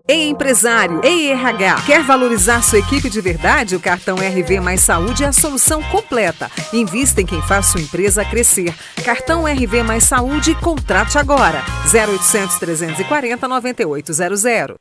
Ei, empresário! Ei, RH! Quer valorizar sua equipe de verdade? O cartão RV Mais Saúde é a solução completa. Invista em quem faz sua empresa crescer. Cartão RV Mais Saúde, contrate agora. 0800 340 9800.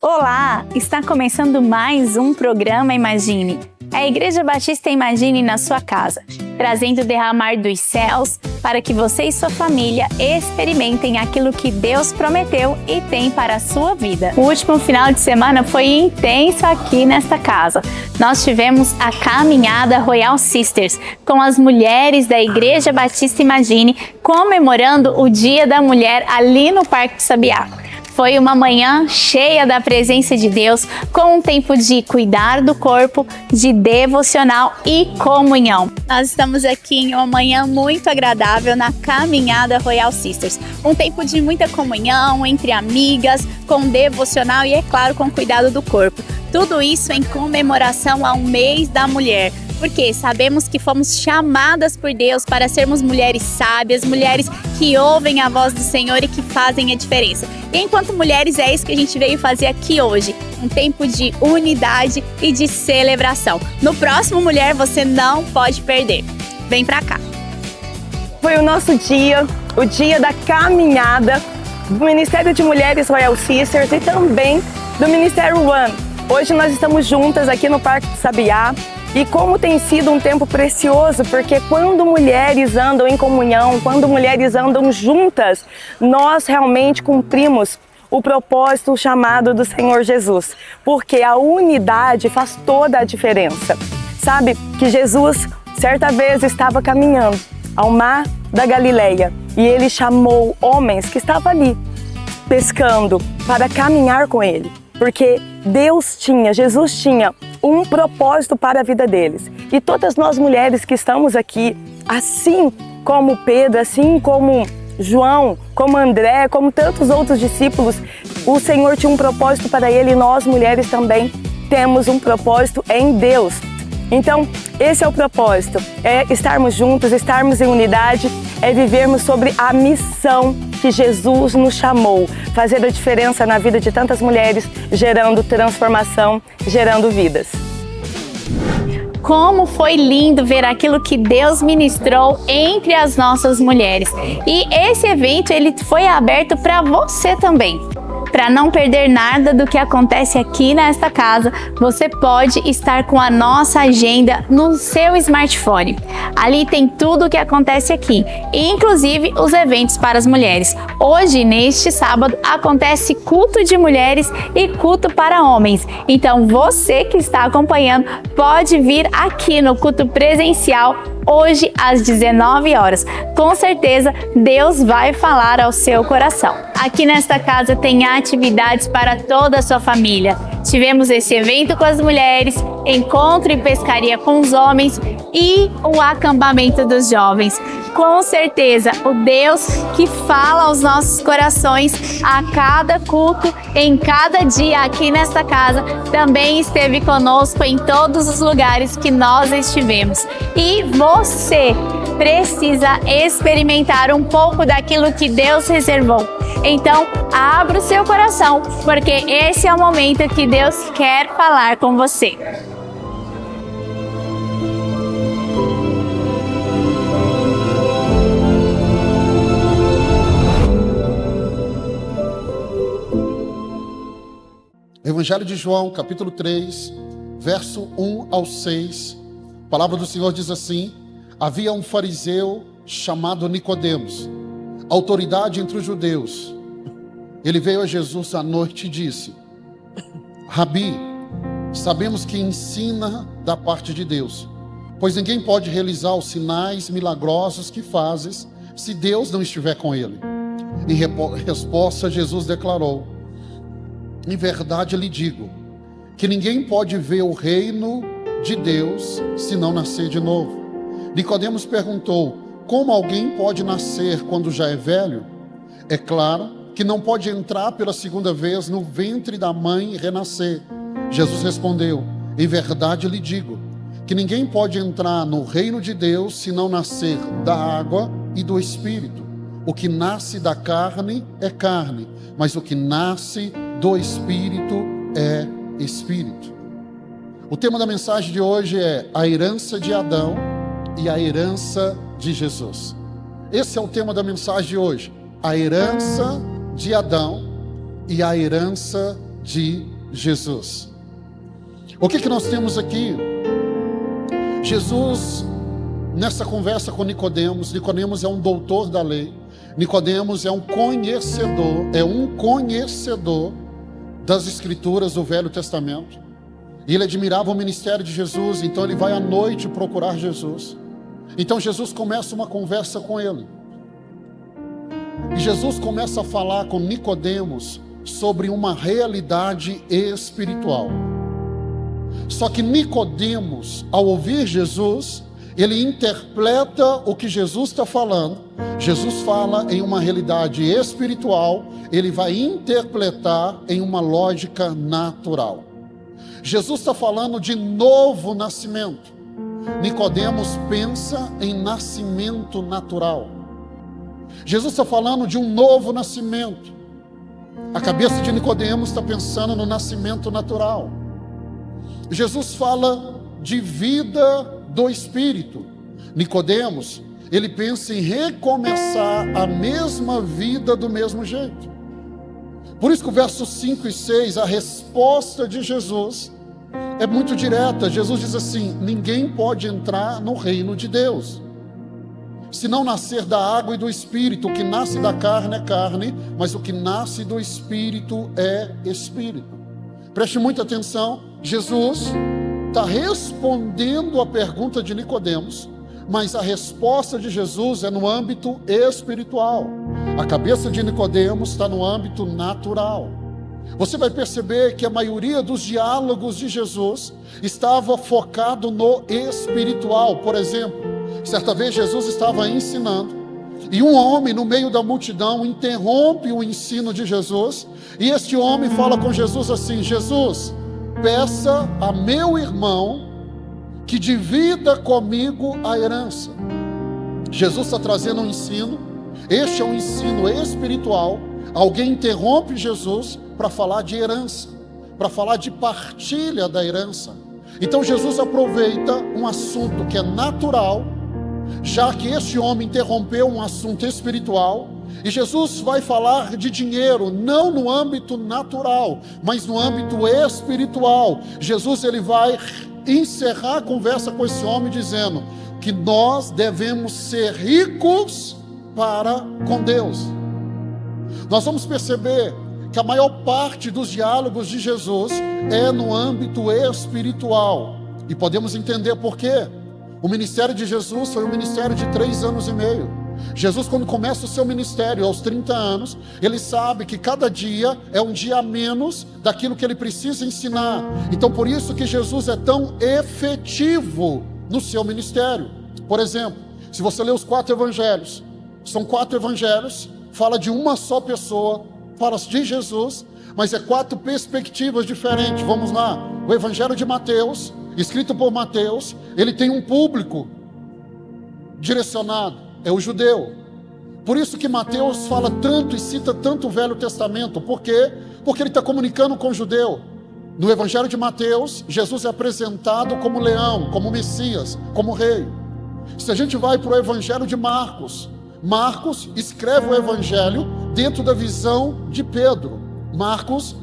Olá! Está começando mais um programa Imagine. É a Igreja Batista Imagine na sua casa, trazendo o derramar dos céus para que você e sua família experimentem aquilo que Deus prometeu e tem para a sua vida. O último final de semana foi intenso aqui nesta casa. Nós tivemos a caminhada Royal Sisters com as mulheres da Igreja Batista Imagine comemorando o Dia da Mulher ali no Parque do Sabiá. Foi uma manhã cheia da presença de Deus, com um tempo de cuidar do corpo, de devocional e comunhão. Nós estamos aqui em uma manhã muito agradável na caminhada Royal Sisters. Um tempo de muita comunhão entre amigas, com devocional e, é claro, com cuidado do corpo. Tudo isso em comemoração ao mês da mulher. Porque sabemos que fomos chamadas por Deus para sermos mulheres sábias, mulheres que ouvem a voz do Senhor e que fazem a diferença. E enquanto mulheres, é isso que a gente veio fazer aqui hoje. Um tempo de unidade e de celebração. No próximo Mulher, você não pode perder. Vem pra cá. Foi o nosso dia, o dia da caminhada do Ministério de Mulheres Royal Sisters e também do Ministério One. Hoje nós estamos juntas aqui no Parque do Sabiá. E como tem sido um tempo precioso, porque quando mulheres andam em comunhão, quando mulheres andam juntas, nós realmente cumprimos o propósito, o chamado do Senhor Jesus. Porque a unidade faz toda a diferença. Sabe que Jesus, certa vez, estava caminhando ao mar da Galileia e ele chamou homens que estavam ali pescando para caminhar com ele. Porque Jesus tinha um propósito para a vida deles. E todas nós mulheres que estamos aqui, assim como Pedro, assim como João, como André, como tantos outros discípulos, o Senhor tinha um propósito para ele e nós mulheres também temos um propósito em Deus. Então, esse é o propósito, é estarmos juntos, estarmos em unidade, é vivermos sobre a missão que Jesus nos chamou, fazer a diferença na vida de tantas mulheres, gerando transformação, gerando vidas. Como foi lindo ver aquilo que Deus ministrou entre as nossas mulheres. E esse evento ele foi aberto para você também. Para não perder nada do que acontece aqui nesta casa, você pode estar com a nossa agenda no seu smartphone. Ali tem tudo o que acontece aqui, inclusive os eventos para as mulheres. Hoje, neste sábado, acontece culto de mulheres e culto para homens. Então, você que está acompanhando pode vir aqui no culto presencial hoje às 19 horas. Com certeza, Deus vai falar ao seu coração. Aqui nesta casa tem atividades para toda a sua família. Tivemos esse evento com as mulheres, encontro e pescaria com os homens e o acampamento dos jovens. Com certeza, o Deus que fala aos nossos corações a cada culto, em cada dia aqui nesta casa, também esteve conosco em todos os lugares que nós estivemos. E você precisa experimentar um pouco daquilo que Deus reservou. Então, abra o seu coração, porque esse é o momento que Deus quer falar com você. Evangelho de João, capítulo 3, verso 1 ao 6. A palavra do Senhor diz assim: havia um fariseu chamado Nicodemos, autoridade entre os judeus. Ele veio a Jesus à noite e disse: Rabi, sabemos que ensina da parte de Deus, pois ninguém pode realizar os sinais milagrosos que fazes se Deus não estiver com ele. Em resposta, Jesus declarou: em verdade lhe digo, que ninguém pode ver o reino de Deus se não nascer de novo. Nicodemos perguntou: como alguém pode nascer quando já é velho? É claro que não pode entrar pela segunda vez no ventre da mãe e renascer. Jesus respondeu: em verdade lhe digo, que ninguém pode entrar no reino de Deus se não nascer da água e do Espírito. O que nasce da carne é carne, mas o que nasce do Espírito é Espírito. O tema da mensagem de hoje é a herança de Adão e a herança de Jesus. Esse é o tema da mensagem de hoje, a herança de Adão e a herança de Jesus. O que nós temos aqui? Jesus, nessa conversa com Nicodemos, Nicodemos é um doutor da lei, Nicodemos é um conhecedor das Escrituras do Velho Testamento. E ele admirava o ministério de Jesus, então ele vai à noite procurar Jesus. Então Jesus começa uma conversa com ele. E Jesus começa a falar com Nicodemos sobre uma realidade espiritual. Só que Nicodemos, ao ouvir Jesus, ele interpreta o que Jesus está falando. Jesus fala em uma realidade espiritual, ele vai interpretar em uma lógica natural. Jesus está falando de novo nascimento. Nicodemos pensa em nascimento natural. Jesus está falando de um novo nascimento. A cabeça de Nicodemos está pensando no nascimento natural. Jesus fala de vida do Espírito. Nicodemos, ele pensa em recomeçar a mesma vida do mesmo jeito. Por isso que o verso 5 e 6, a resposta de Jesus é muito direta. Jesus diz assim: ninguém pode entrar no reino de Deus se não nascer da água e do Espírito. O que nasce da carne é carne, mas o que nasce do Espírito é Espírito. Preste muita atenção, Jesus está respondendo a pergunta de Nicodemos, mas a resposta de Jesus é no âmbito espiritual. A cabeça de Nicodemos está no âmbito natural. Você vai perceber que a maioria dos diálogos de Jesus estava focado no espiritual. Por exemplo, certa vez Jesus estava ensinando e um homem no meio da multidão interrompe o ensino de Jesus, e este homem fala com Jesus assim: Jesus, peça a meu irmão que divida comigo a herança. Jesus está trazendo um ensino, este é um ensino espiritual. Alguém interrompe Jesus para falar de herança, para falar de partilha da herança. Então Jesus aproveita um assunto que é natural, já que este homem interrompeu um assunto espiritual, e Jesus vai falar de dinheiro, não no âmbito natural, mas no âmbito espiritual. Jesus ele vai encerrar a conversa com esse homem dizendo que nós devemos ser ricos para com Deus. Nós vamos perceber que a maior parte dos diálogos de Jesus é no âmbito espiritual, e podemos entender por quê. O ministério de Jesus foi um ministério de 3 anos e meio. Jesus, quando começa o seu ministério aos 30 anos, ele sabe que cada dia é um dia a menos daquilo que ele precisa ensinar. Então por isso que Jesus é tão efetivo no seu ministério. Por exemplo, se você ler os 4 evangelhos, são 4 evangelhos, fala de uma só pessoa, fala de Jesus, mas é 4 perspectivas diferentes. Vamos lá, o evangelho de Mateus, escrito por Mateus, ele tem um público direcionado, é o judeu. Por isso que Mateus fala tanto e cita tanto o Velho Testamento. Por quê? Porque ele está comunicando com o judeu. No evangelho de Mateus, Jesus é apresentado como leão, como Messias, como rei. Se a gente vai para o evangelho de Marcos, Marcos escreve o evangelho dentro da visão de Pedro.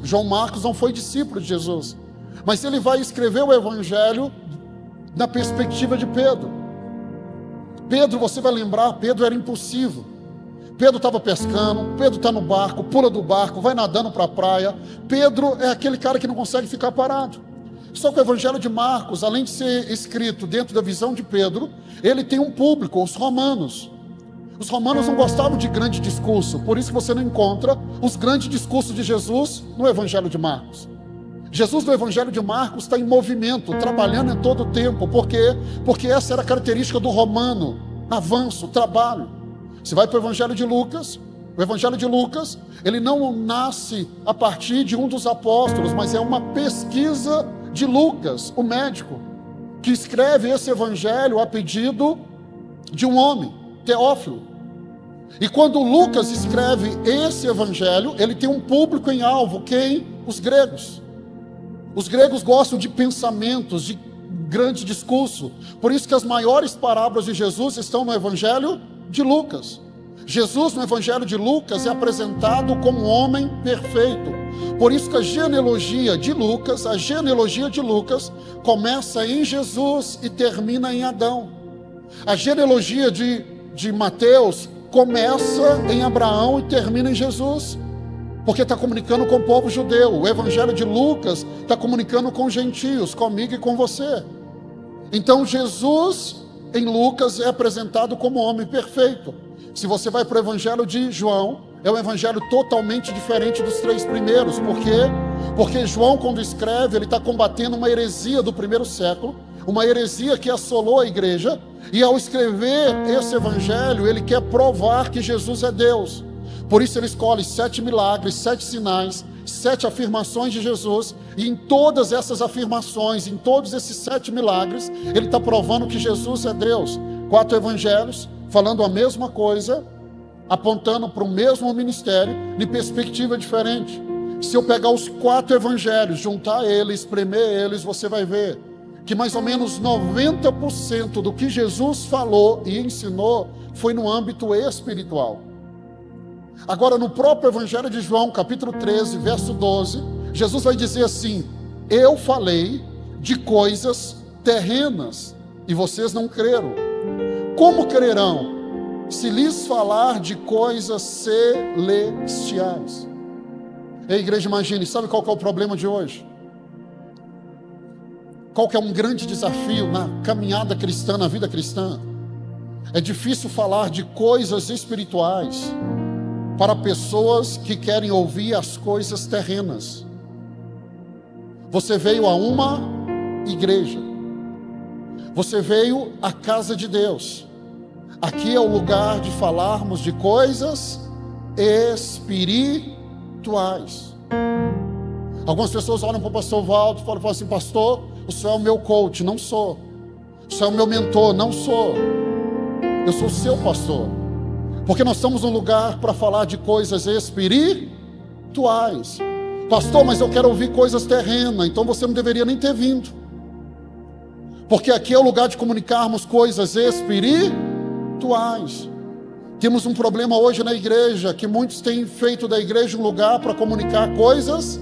João Marcos não foi discípulo de Jesus, mas ele vai escrever o evangelho na perspectiva de Pedro. Pedro, você vai lembrar, Pedro era impulsivo. Pedro estava pescando, Pedro está no barco, pula do barco, vai nadando para a praia. Pedro é aquele cara que não consegue ficar parado. Só que o evangelho de Marcos, além de ser escrito dentro da visão de Pedro, ele tem um público, os romanos. Os romanos não gostavam de grande discurso, por isso que você não encontra os grandes discursos de Jesus no evangelho de Marcos. Jesus no evangelho de Marcos está em movimento, trabalhando em todo o tempo. Por quê? Porque essa era a característica do romano: avanço, trabalho. Você vai para o evangelho de Lucas. O evangelho de Lucas, ele não nasce a partir de um dos apóstolos, mas é uma pesquisa de Lucas, o médico, que escreve esse evangelho a pedido de um homem, Teófilo. E quando Lucas escreve esse evangelho, ele tem um público em alvo, quem? Os gregos. Os gregos gostam de pensamentos, de grande discurso. Por isso que as maiores parábolas de Jesus estão no evangelho de Lucas. Jesus no evangelho de Lucas é apresentado como um homem perfeito. Por isso que a genealogia de Lucas começa em Jesus e termina em Adão. A genealogia de Mateus começa em Abraão e termina em Jesus, porque está comunicando com o povo judeu. O evangelho de Lucas está comunicando com os gentios, comigo e com você. Então Jesus em Lucas é apresentado como homem perfeito. Se você vai para o evangelho de João, é um evangelho totalmente diferente dos 3 primeiros. Por quê? Porque João, quando escreve, ele está combatendo uma heresia do primeiro século, uma heresia que assolou a igreja, e ao escrever esse evangelho, ele quer provar que Jesus é Deus. Por isso ele escolhe 7 milagres, 7 sinais, 7 afirmações de Jesus, e em todas essas afirmações, em todos esses 7 milagres, ele está provando que Jesus é Deus. 4 evangelhos, falando a mesma coisa, apontando para o mesmo ministério, de perspectiva diferente. Se eu pegar os 4 evangelhos, juntar eles, espremer eles, você vai ver que mais ou menos 90% do que Jesus falou e ensinou foi no âmbito espiritual. Agora, no próprio evangelho de João, capítulo 13, verso 12, Jesus vai dizer assim: eu falei de coisas terrenas e vocês não creram. Como crerão se lhes falar de coisas celestiais? Ei, igreja, imagine, sabe qual que é o problema de hoje? Qual que é um grande desafio na caminhada cristã, na vida cristã? É difícil falar de coisas espirituais para pessoas que querem ouvir as coisas terrenas. Você veio a uma igreja, você veio à casa de Deus. Aqui é o lugar de falarmos de coisas espirituais. Algumas pessoas olham para o pastor Valdo e falam assim: pastor, o senhor é o meu coach. Não sou. O senhor é o meu mentor. Não sou. Eu sou o seu pastor. Porque nós estamos num lugar para falar de coisas espirituais. Pastor, mas eu quero ouvir coisas terrenas. Então você não deveria nem ter vindo. Porque aqui é o lugar de comunicarmos coisas espirituais. Temos um problema hoje na igreja, que muitos têm feito da igreja um lugar para comunicar coisas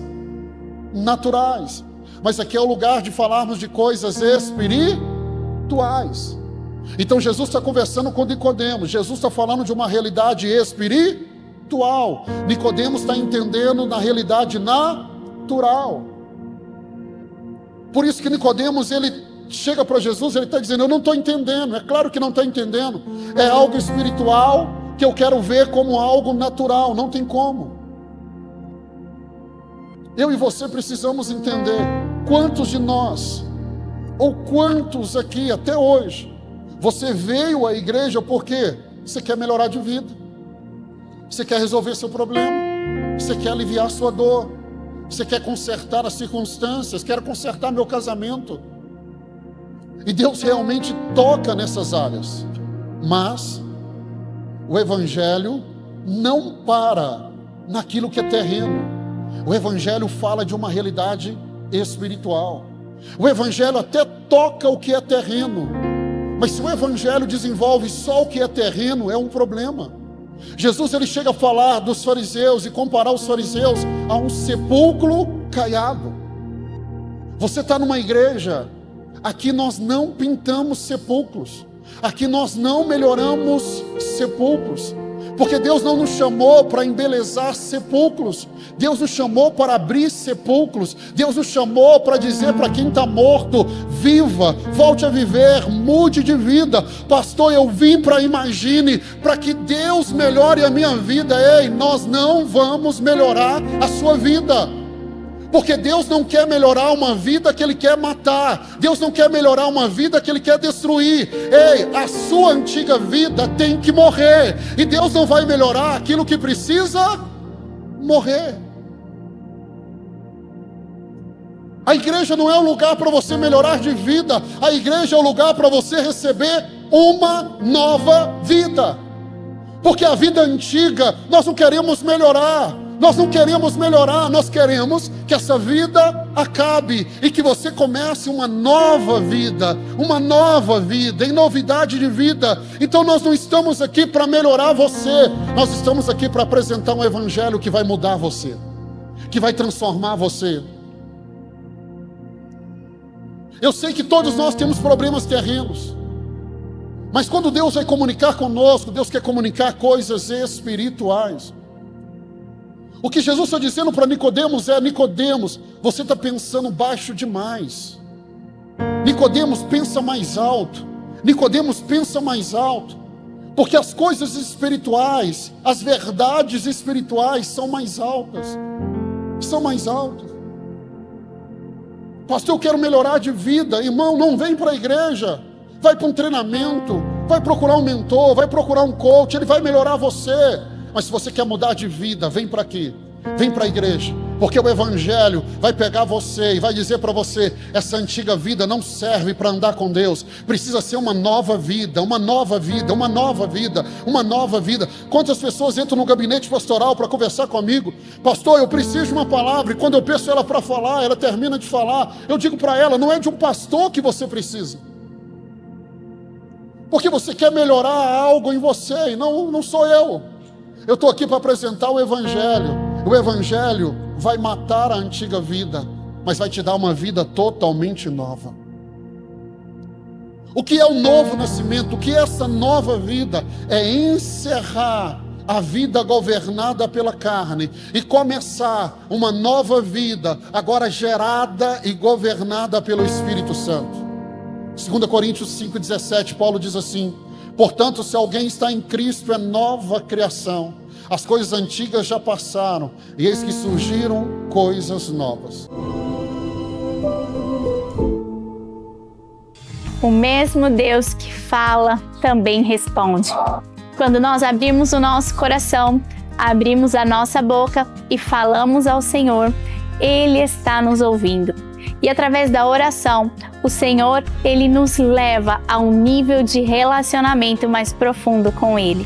naturais. Mas aqui é o lugar de falarmos de coisas espirituais. Então Jesus está conversando com Nicodemos. Jesus está falando de uma realidade espiritual. Nicodemos está entendendo na realidade natural. Por isso que Nicodemos, ele chega para Jesus, ele está dizendo: eu não estou entendendo. É claro que não está entendendo. É algo espiritual que eu quero ver como algo natural. Não tem como. Eu e você precisamos entender. Quantos de nós, ou quantos aqui até hoje, você veio à igreja porque você quer melhorar de vida, você quer resolver seu problema, você quer aliviar sua dor, você quer consertar as circunstâncias, quer consertar meu casamento. E Deus realmente toca nessas áreas. Mas o evangelho não para naquilo que é terreno. O evangelho fala de uma realidade espiritual. O evangelho até toca o que é terreno, mas se o evangelho desenvolve só o que é terreno, é um problema. Jesus, ele chega a falar dos fariseus e comparar os fariseus a um sepulcro caiado. Você está numa igreja, aqui nós não pintamos sepulcros, aqui nós não melhoramos sepulcros, porque Deus não nos chamou para embelezar sepulcros. Deus nos chamou para abrir sepulcros. Deus nos chamou para dizer para quem está morto: viva, volte a viver, mude de vida. Pastor, eu vim para imagine, para que Deus melhore a minha vida. Ei, nós não vamos melhorar a sua vida, porque Deus não quer melhorar uma vida que Ele quer matar. Deus não quer melhorar uma vida que Ele quer destruir. Ei, a sua antiga vida tem que morrer. E Deus não vai melhorar aquilo que precisa morrer. A igreja não é um lugar para você melhorar de vida. A igreja é um lugar para você receber uma nova vida. Porque a vida antiga, nós não queremos melhorar. Nós não queremos melhorar, nós queremos que essa vida acabe e que você comece uma nova vida, em novidade de vida. Então nós não estamos aqui para melhorar você, nós estamos aqui para apresentar um evangelho que vai mudar você, que vai transformar você. Eu sei que todos nós temos problemas terrenos, mas quando Deus vai comunicar conosco, Deus quer comunicar coisas espirituais. O que Jesus está dizendo para Nicodemos é: Nicodemos, você está pensando baixo demais. Nicodemos, pensa mais alto. Nicodemos, pensa mais alto. Porque as coisas espirituais, as verdades espirituais são mais altas. São mais altas. Pastor, eu quero melhorar de vida. Irmão, não vem para a igreja. Vai para um treinamento. Vai procurar um mentor. Vai procurar um coach. Ele vai melhorar você. Mas se você quer mudar de vida, vem para aqui, vem para a igreja, porque o evangelho vai pegar você e vai dizer para você: essa antiga vida não serve para andar com Deus, precisa ser uma nova vida, uma nova vida, uma nova vida, uma nova vida. Quantas pessoas entram no gabinete pastoral para conversar comigo? Pastor, eu preciso de uma palavra, e quando eu peço ela para falar, ela termina de falar, eu digo para ela: não é de um pastor que você precisa, porque você quer melhorar algo em você, e não sou eu. Eu estou aqui para apresentar o evangelho. O evangelho vai matar a antiga vida, mas vai te dar uma vida totalmente nova. O que é o novo nascimento? O que é essa nova vida? É encerrar a vida governada pela carne e começar uma nova vida, agora gerada e governada pelo Espírito Santo. 2 Coríntios 5,17, Paulo diz assim: portanto, se alguém está em Cristo, é nova criação. As coisas antigas já passaram, e eis que surgiram coisas novas. O mesmo Deus que fala, também responde. Quando nós abrimos o nosso coração, abrimos a nossa boca e falamos ao Senhor, Ele está nos ouvindo. E através da oração, o Senhor, Ele nos leva a um nível de relacionamento mais profundo com Ele.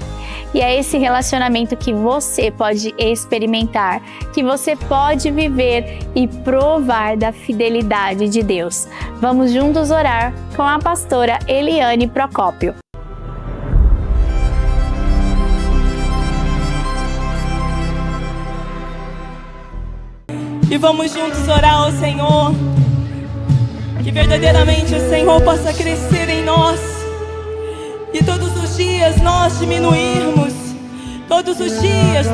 E é esse relacionamento que você pode experimentar, que você pode viver e provar da fidelidade de Deus. Vamos juntos orar com a pastora Eliane Procópio. E vamos juntos orar ao Senhor, que verdadeiramente o Senhor possa crescer em nós, e todos os dias nós diminuirmos, todos os dias.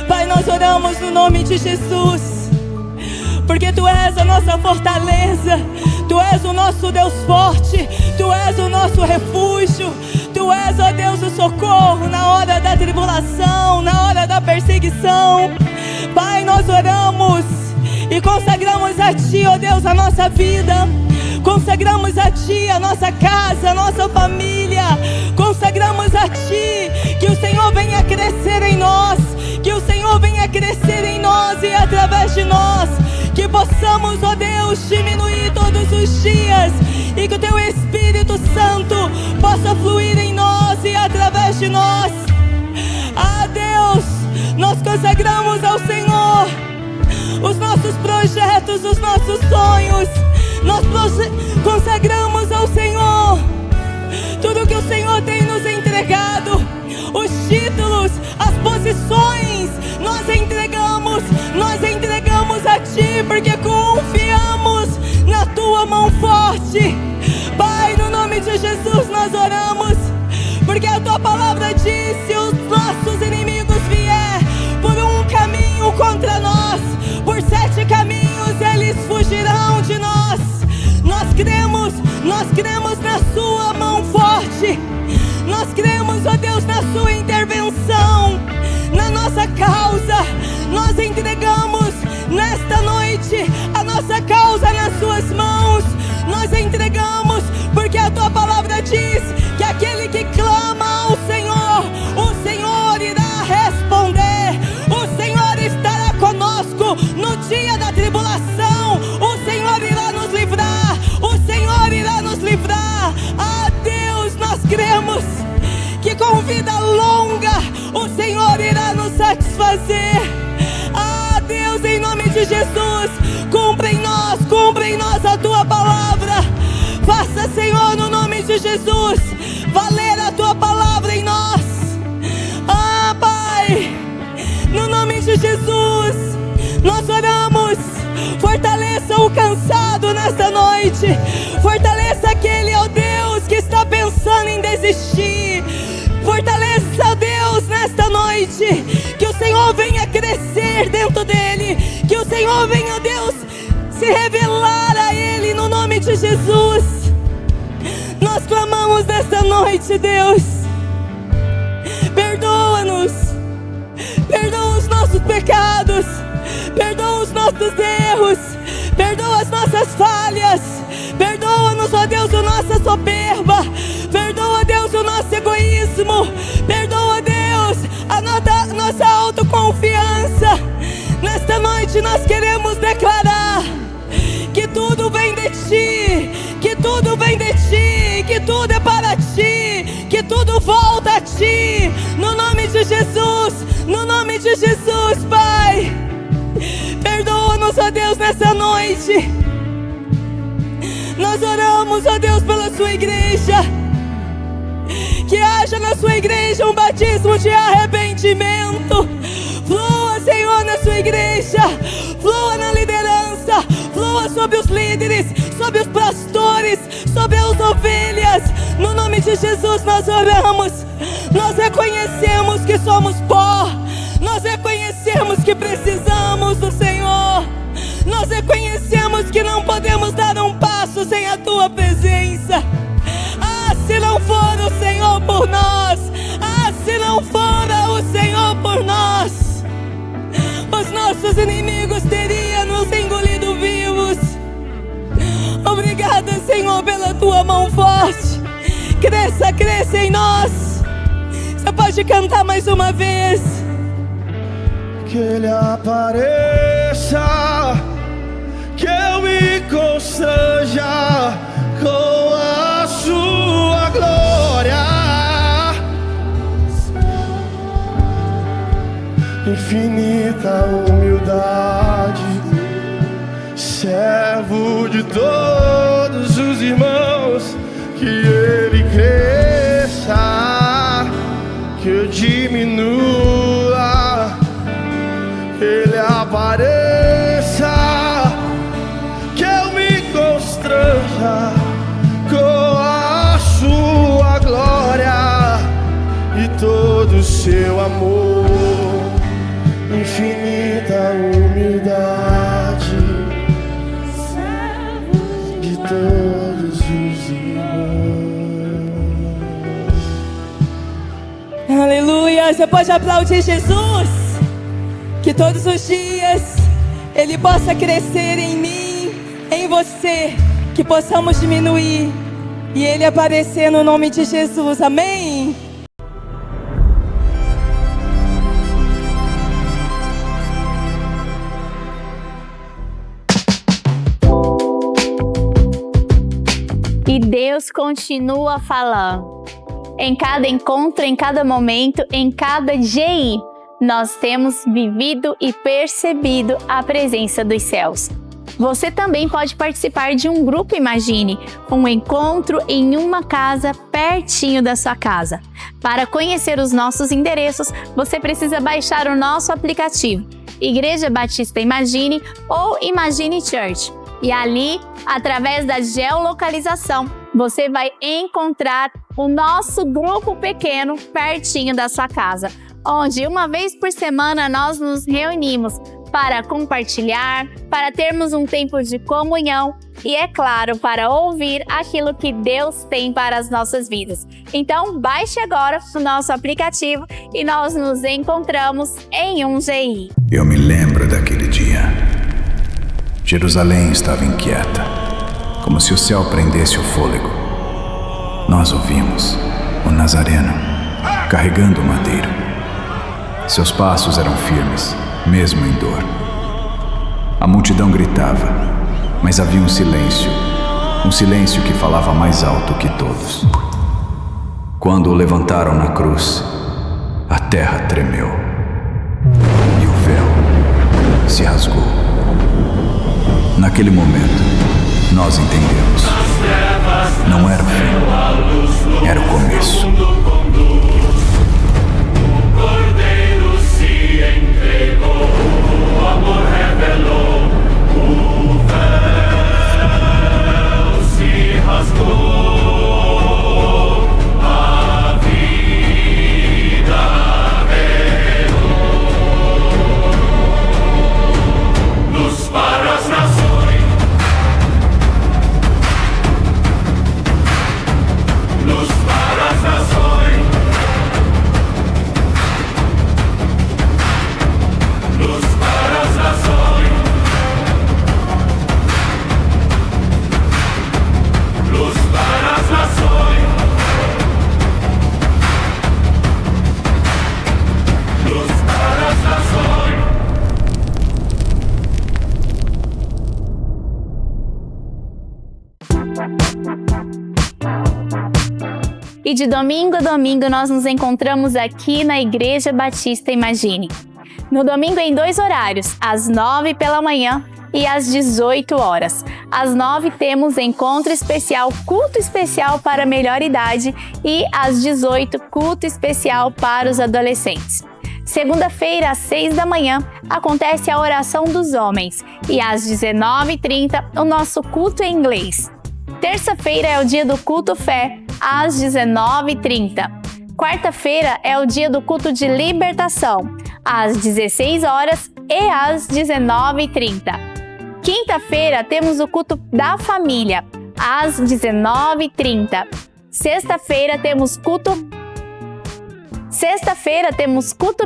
Pai, nós oramos no nome de Jesus, porque Tu és a nossa fortaleza, Tu és o nosso Deus forte, Tu és o nosso refúgio, Tu és, ó Deus, o socorro na hora da tribulação, na hora da perseguição. Pai, nós oramos e consagramos a Ti, ó Deus, a nossa vida. Consagramos a Ti a nossa casa, a nossa família. Consagramos a Ti que o Senhor venha crescer em nós, que o Senhor venha crescer em nós e através de nós, que possamos, ó Deus, diminuir todos os dias, e que o Teu Espírito Santo possa fluir em nós e através de nós. Ah, Deus, nós consagramos ao Senhor os nossos projetos, os nossos sonhos. Nós consagramos ao Senhor tudo que o Senhor tem nos entregado, os títulos, as posições, nós entregamos a Ti, porque confiamos na Tua mão forte. Pai, no nome de Jesus nós oramos, porque a Tua palavra diz: se os nossos inimigos vier por um caminho contra nós, por 7 caminhos eles fugirão de nós. Nós cremos na Sua mão forte. Nós cremos, ó Deus, na Sua intervenção na nossa causa. Nós entregamos nesta noite a nossa causa nas Suas mãos. Nós entregamos, porque a Tua palavra diz que aquele que clama ao Senhor, o Senhor irá responder. O Senhor estará conosco no Jesus, cumpre em nós a tua palavra. Faça, Senhor, no nome de Jesus, valer a tua palavra em nós. Ah, Pai, no nome de Jesus, nós oramos. Fortaleça o cansado nesta noite. Fortaleça aquele, ó Deus, que está pensando em desistir. Fortaleça, Deus, nesta noite. Que o Senhor venha crescer dentro dele. Que o Senhor venha, Deus, se revelar a ele no nome de Jesus. Nós clamamos nesta noite, Deus. Perdoa-nos. Perdoa os nossos pecados. Perdoa os nossos erros. Perdoa as nossas falhas. Perdoa-nos, ó Deus, a nossa soberba. Perdoa, Deus, o nosso egoísmo. Perdoa, Deus, a nossa autoconfiança. Nesta noite nós queremos declarar que tudo vem de Ti, que tudo vem de Ti, que tudo é para Ti, que tudo volta a Ti. No nome de Jesus, no nome de Jesus, Pai. Perdoa-nos, ó Deus, nessa noite. Nós oramos, ó Deus, pela Sua igreja. Que haja na Sua igreja um batismo de arrependimento. Flua, Senhor, na Sua igreja. Flua na liderança. Flua sobre os líderes, sobre os pastores, sobre as ovelhas. No nome de Jesus nós oramos. Nós reconhecemos que somos pó. Nós reconhecemos que precisamos do Senhor. Nós reconhecemos que não podemos dar um passo sem a Tua presença. Ah, se não for o Senhor por nós. Ah, se não for o Senhor por nós, os nossos inimigos teriam nos engolido vivos. Obrigada, Senhor, pela Tua mão forte. Cresça, cresça em nós. Você pode cantar mais uma vez. Que Ele apareça, que eu me constranja com a Sua glória. Infinita humildade, servo de todos os irmãos. Que Ele cresça, que eu diminua. Ele apareça, que eu me constranja com a Sua glória e todo o Seu amor. Infinita humildade de todos os irmãos. Aleluia. Você pode aplaudir Jesus. Que todos os dias Ele possa crescer em mim, em você. Que possamos diminuir e Ele aparecer no nome de Jesus. Amém. E Deus continua falando. Em cada encontro, em cada momento, em cada GI, nós temos vivido e percebido a presença dos céus. Você também pode participar de um grupo Imagine, um encontro em uma casa pertinho da sua casa. Para conhecer os nossos endereços, você precisa baixar o nosso aplicativo, Igreja Batista Imagine ou Imagine Church. E ali, através da geolocalização, você vai encontrar o nosso grupo pequeno pertinho da sua casa, onde uma vez por semana nós nos reunimos para compartilhar, para termos um tempo de comunhão e, é claro, para ouvir aquilo que Deus tem para as nossas vidas. Então, baixe agora o nosso aplicativo e nós nos encontramos em um GI. Eu me lembro daquele dia. Jerusalém estava inquieta, como se o céu prendesse o fôlego. Nós ouvimos o Nazareno carregando o madeiro. Seus passos eram firmes, mesmo em dor. A multidão gritava, mas havia um silêncio que falava mais alto que todos. Quando o levantaram na cruz, a terra tremeu e o véu se rasgou. Naquele momento, nós entendemos. Não era o fim, era o começo. O Cordeiro se entregou, o amor revelou, o véu se rasgou. E de domingo a domingo nós nos encontramos aqui na Igreja Batista Imagine. No domingo em 2 horários, às 9 pela manhã e às 18 horas. Às 9 temos encontro especial, culto especial para a melhor idade e às 18 culto especial para os adolescentes. Segunda-feira, às 6 da manhã, acontece a oração dos homens e às 19h30 o nosso culto em inglês. Terça-feira é o dia do culto fé, às 19h30. Quarta-feira é o dia do culto de libertação, às 16 horas e às 19h30. Quinta-feira temos o culto da família, às 19h30. Sexta-feira temos culto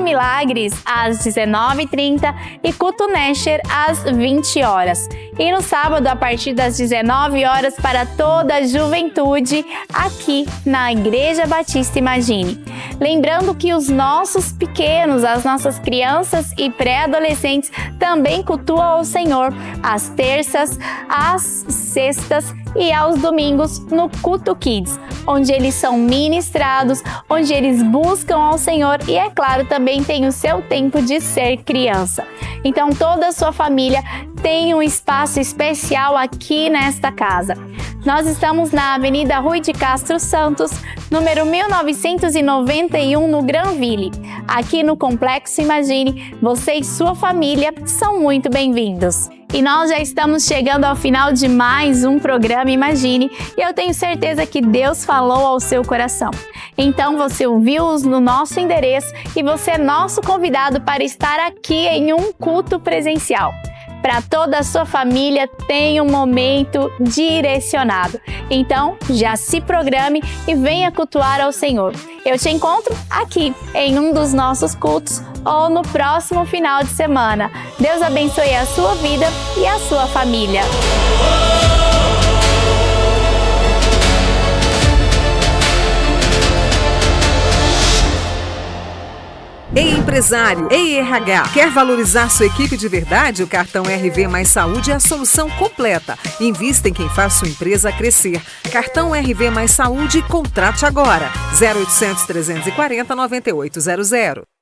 Milagres às 19h30 e culto Nesher às 20 horas. E no sábado, a partir das 19 horas, para toda a juventude, aqui na Igreja Batista Imagine. Lembrando que os nossos pequenos, as nossas crianças e pré-adolescentes também cultuam ao Senhor às terças, às sextas e aos domingos no Culto Kids, onde eles são ministrados, onde eles buscam ao Senhor e, é claro, também tem o seu tempo de ser criança. Então, toda a sua família tem um espaço especial aqui nesta casa. Nós estamos na Avenida Rui de Castro Santos, número 1991, no Granville. Aqui no Complexo Imagine, você e sua família são muito bem-vindos. E nós já estamos chegando ao final de mais um programa Imagine e eu tenho certeza que Deus falou ao seu coração. Então você ouviu-os no nosso endereço e você é nosso convidado para estar aqui em um culto presencial. Para toda a sua família tem um momento direcionado. Então, já se programe e venha cultuar ao Senhor. Eu te encontro aqui em um dos nossos cultos ou no próximo final de semana. Deus abençoe a sua vida e a sua família. Ei, empresário! Ei, RH! Quer valorizar sua equipe de verdade? O cartão RV Mais Saúde é a solução completa. Invista em quem faz sua empresa crescer. Cartão RV Mais Saúde, contrate agora. 0800 340 9800.